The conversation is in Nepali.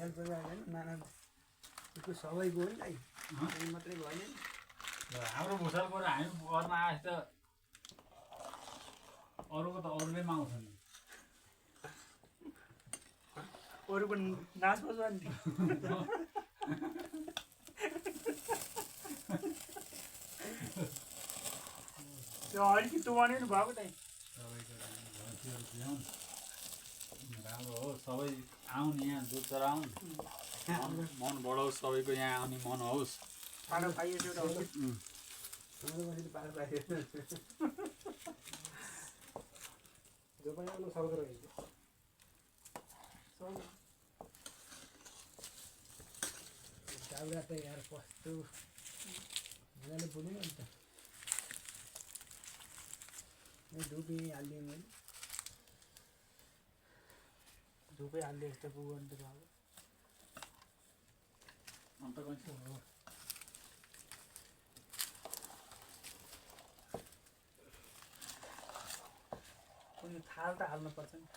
भइहाल्छ नाना त्यो सबै गयो नि दाइ मात्रै भयो नि हाम्रो भुसालको र हामी गर्न आए त अरूको त अरूले माग्छ नि अरूको नाच बज्यो नि त्यो अलिकति तुमाने नि भएको दाइ राम्रो हो सबै आउन् यहाँ दुध चराउन् मन बढोस् सबैको यहाँ आउने मन होस् पाडो पाइयो एउटा जो पनि आउनु सक्दो रहेछ चाउरा त यार कस्तो मजाले बुझ्यो नि त धुपी हालिदिएँ मैले धुपै हालिदिएको त पुग्यो नि त अन्त कहिले हो कुनै थाल त हाल्नुपर्छ नि